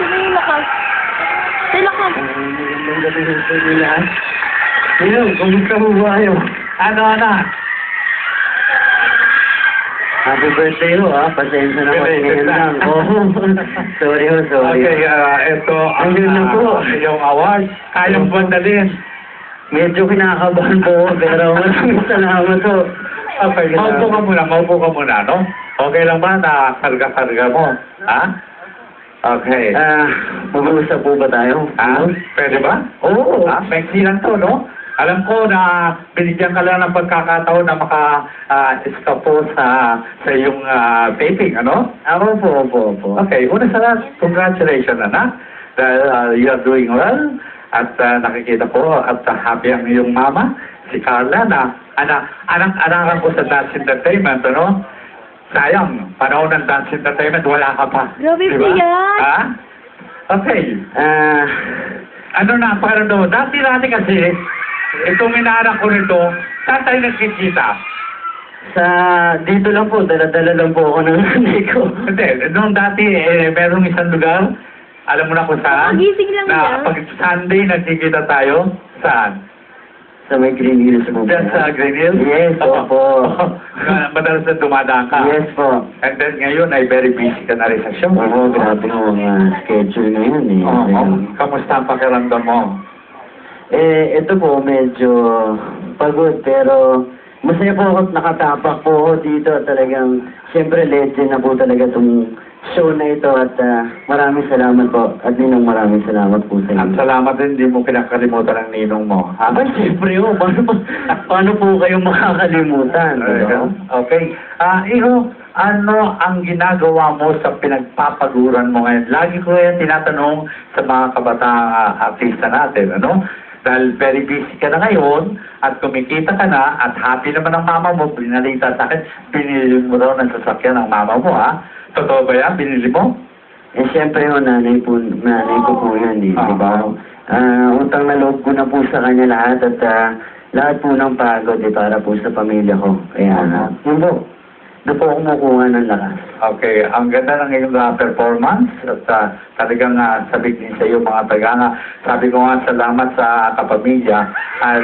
Sino yung lakas? May lakas. Magandang gabi sa inyo lahat. Ngayon, kumusta mo ba kayo? Ano, anak? Happy birthday ho, ha? Pasensya na po. Belated Ngayon na. lang. Oh, sorry ho, sorry. Okay, ito ang Ayun na po. yung award. Kayang bandalin. Medyo kinakabahan po ako, pero maraming salamat ho. Okay, maupo ka muna, no? Okay lang ba na karga-karga mo? Ha? Okay. Mag-uusap po ba tayo? Ha? Pwede ba? Oo. Ha? Maiksi lang to, no? Alam ko na binigyan ka lang ng pagkakataon na maka-stop po sa iyong taping, ano? Opo. Okay, una sa lahat, congratulations, anak. Dahil you are doing well. At nakikita ko at happy ang iyong mama, si Carla, na anak-anakan ko sa Dance Entertainment, ano? Sayang, panahon ng Dance Entertainment, wala ka pa. Grabe Diba? po yan. Ha? Okay. Ano na, paano dati kasi, itong inaanak ko nito, saan tayo nagkikita? Dito lang po, dala-dala lang po ako ng nanay ko. Hindi, nung dati, merong isang lugar, alam mo na kung saan? Gising lang na yan. pag Sunday nagkikita tayo, saan? Sa may Green Hills po. Diyan sa Green Hills? Yes, opo. Madalas na dumadaan ka. Yes po. And then ngayon ay very busy ka na rin sa show. Oo, grabe mo ang schedule ngayon eh. Kamusta ang pakiramdam mo? Ito po, medyo pagod, pero masaya po ako at nakatapak po ako dito. Talagang, siyempre legend na po talaga itong show na ito at maraming salamat po. At Ninong, maraming salamat po sa At inyo. salamat din, hindi mo kinakalimutan ang ninong mo. Ha? Ay, siyempre po. Paano po kayo makakalimutan? Diba? Okay. Iho, ano ang ginagawa mo sa pinagpapaguran mo ngayon? Lagi ko yan tinatanong sa mga kabataang artista natin, ano? Dahil very busy ka na ngayon at kumikita ka na at happy naman ang mama mo, binalita sa akin, binili mo daw ng sasakyan ng mama mo, ha? Totoo ba yan? Binili mo? Siyempre ho, nanay ko po yan eh. Diba? Utang na loob ko na po sa kanya lahat at lahat po ng pagod para po sa pamilya ko. Kaya, yun po. Doon po ako kumukuha ng lakas. Okay, ang ganda ng iyong performance at talagang sabik din sa iyo mga taga. Sabi ko nga salamat sa kapamilya at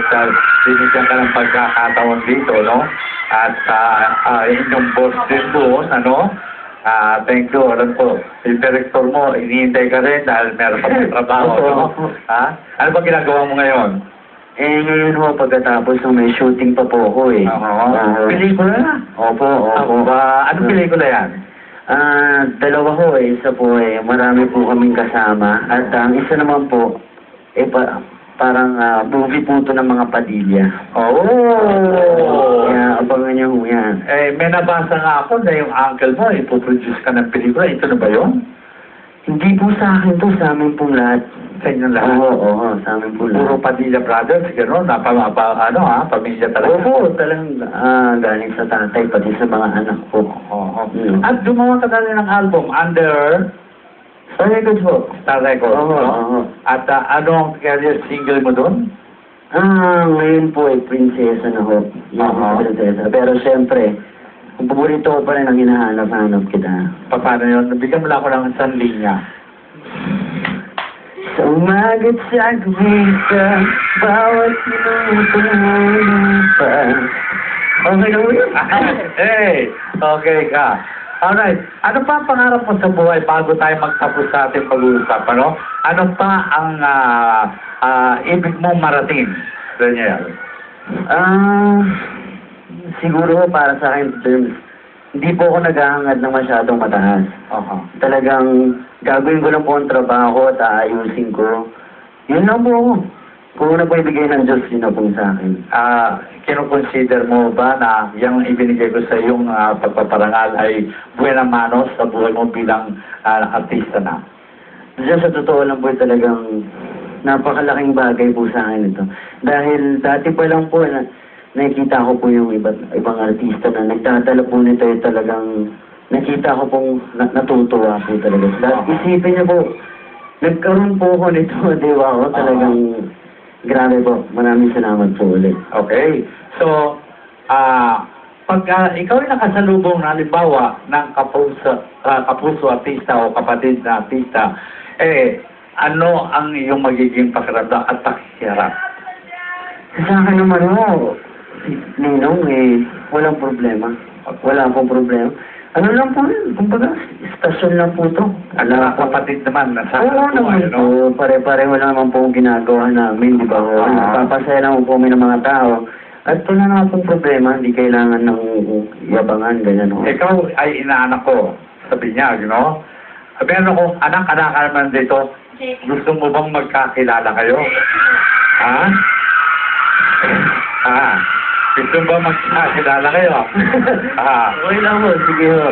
binigyan ka ng pagkakataon dito, no? At inyong boss din doon, ano? Thank you, alam ko. Yung director mo, hinihintay ka rin dahil meron pa ng trabaho, no? Ha? Ano ba ginagawa mo ngayon? Ngayon ho, pagkatapos may shooting pa po ako eh. Pelikula na? Opo. Anong pelikula yan? Dalawa ho eh. Isa po marami po kaming kasama. At ang isa naman po, parang movie po ito ng mga Padilla. Kaya abangan niyo ho yan. May nabasa nga ako na yung uncle mo, ipoproduce ka ng pelikula. Ito na ba yun? Hindi po sa akin to, sa amin pong lahat. Sa inyo lahat? Oo, sa amin po lahat. Puro Padilla Brothers, gano'n, pamilya talaga. Opo, talagang galing sa tatay, pati sa mga anak ko. At gumawa ka na rin ng album under Star Records po. Star Records, no? Oo. At ano ang career single mo doon? Ngayon po Prinsesa na ho. Prinsesa. Pero siyempre, ang paborito ko pa rin ang hinahanap-hanap kita. Paano yun? Nabigyan mo lang ako ng isang linya. Sa umaga't sa gawita, bawat minuto pa. Okay na mo yun? Okay ka. Alright. Ano pa ang pangarap mo sa buhay bago tayo magtapos sa ating pag-uusap, ano? Ano pa ang ibig mong marating, Daniel? Siguro para sa akin, terms, hindi po ako naghahangad ng masyadong mataas. Talagang gagawin ko lang po ang trabaho at aayusin ko. Yun lang po ako. Kung ano po ibigay ng Diyos, yun na po sa akin. Kino-consider mo ba na yung ibinigay ko sa iyong pagpaparangal ay buena manos sa buhay mo bilang artista na? Diyan sa totoo lang po talagang napakalaking bagay po sa akin ito. Dahil dati pa lang po nakikita ko po yung ibang artista na nagdadala po nito talagang nakita ko pong natutuwa po talaga. Dahil isipin niyo po, nagkaroon po ako nito, di ba ako? Talagang grabe po. Maraming salamat po ulit. Okay. So, pag ikaw ay nakasalubong na halimbawa ng kapuso artista o kapatid na artista, ano ang iyong magiging pakiramdam at pakikiharap? Sa akin naman si Ninong walang problema. Wala akong problema. Ano lang po yun, kumbaga, istasyon lang po to. At kapatid naman, nasa Oo naman po, pare-pareho lang naman po ang ginagawa namin, di ba ho? Napapasaya lang po kami ng mga tao. At wala naman pong problema, hindi kailangan ng yabangan, ganyan ho. Ikaw ay inaanak ko sa binyag, no? Sabi ko, anak-anak ka naman dito, gusto mo bang magkakilala kayo? Ha? Gusto mo bang magkakilala kayo? Okay lang ho, sige ho.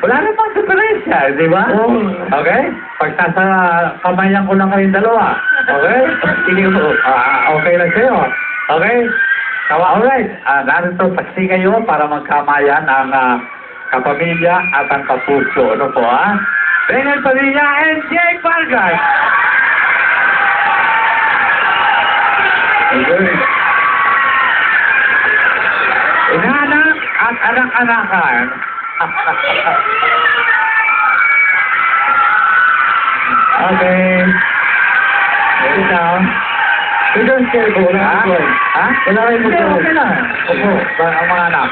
Wala namang diferensya, di ba? Oo. Okay? Pagkasakamayan ko lang kayong dalawa. Okay? Sige ho. Okay lang sa'yo. Okay? Alright. Narito, saksi kayo para magkamayan ang kapamilya at ang kapuso. Ano po, Daniel Padilla and Jake Vargas. Okay. Inaanak at anak-anakan. Okay. Sit down. We don't care po, wala kang point. Ha? Wala kayong Hindi, point. okay lang. Opo, ang mga anak.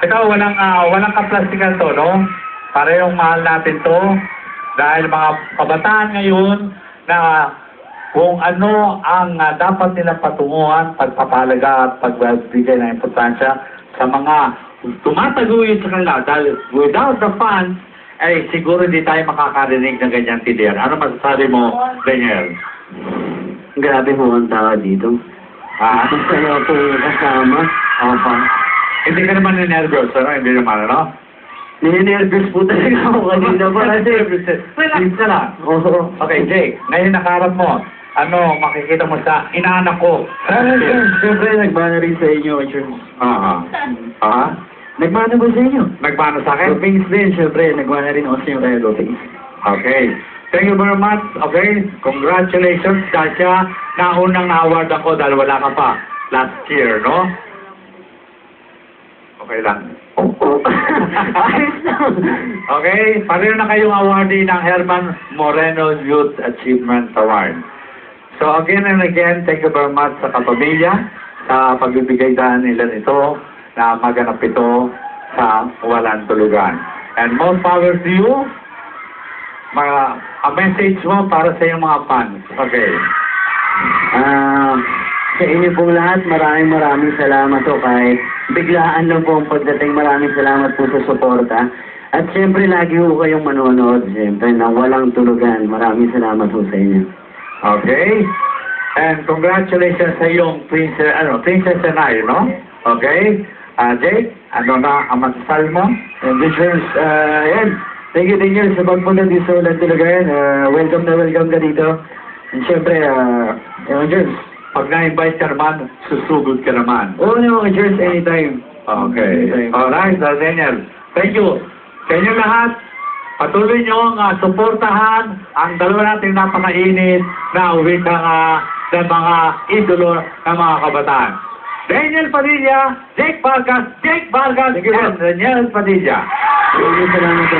Ikaw, walang kaplastikan to, no? Parehong mahal natin to. Dahil mga kabataan ngayon na kung ano ang dapat nilang patunguhan, pagpapalaga at pagbibigay ng importansya sa mga tumataguyod sa kanila. Dahil without the funds, siguro hindi tayo makakarinig ng ganyang tidiyan. Ano masasabi mo, Daniel? Grabe ho ang tao dito. Masaya po kasama. Hindi ka naman ninervous, ano? Hindi naman, ano? Ninenervous po talaga ako kanina pa kasi. Relax ka lang. Oo. Okay, Jake, ngayon nakaharap mo, ano makikita mo sa inaanak ko? Siyempre, nagmana rin sa inyo, Charles. Nagmana ba sa inyo? Nagmano sa akin? Lopez din, siyempre, nagmana rin ako sa inyo kaya Lopez. Okay. Thank you very much. Okay. Congratulations, Dasha. Naunang na-award ako dahil wala ka pa last year, no? Okay lang. Ayos lang. Okay. Pareho na kayong awardee ng Herman Moreno Youth Achievement Award. So again and again, thank you very much sa kapamilya sa pagbibigay daan nila nito na maganap ito sa walang tulugan. And more power to you. A message mo para sa iyong mga fans. Okay. Sa inyo pong lahat, maraming salamat po kahit biglaan lang po ang pagdating. Maraming salamat po sa suporta. At siyempre, lagi po kayong manonood, siyempre, na walang tulugan. Maraming salamat po sa inyo. Okay. And congratulations sa iyong Princess Anay, no? Okay. Jake, ano na ang masasabi mo? And Richards, yan. Thank you, Daniel, sa pagpunta dito sa walang tulugan. Welcome na welcome ka dito. And siyempre, Richards, Pag na-invite ka naman, susugod ka naman. oo naman, Richards, anytime. Okay. Anytime. Alright, Daniel. Thank you. Sa inyo lahat, patuloy nyo suportahan ang dalawa nating napakainit na wikang ng mga idolo ng mga kabataan. Daniel Padilla, Jake Vargas, and Daniel Padilla. Salamat po.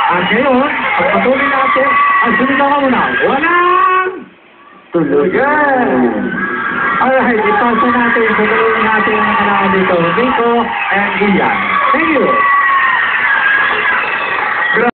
At ngayon, pagpatuloy natin, ang sunod na muna, walang Tulugan! Alright, ipasa natin, patuloy natin ang kanal dito, Nico and Ian. Thank you!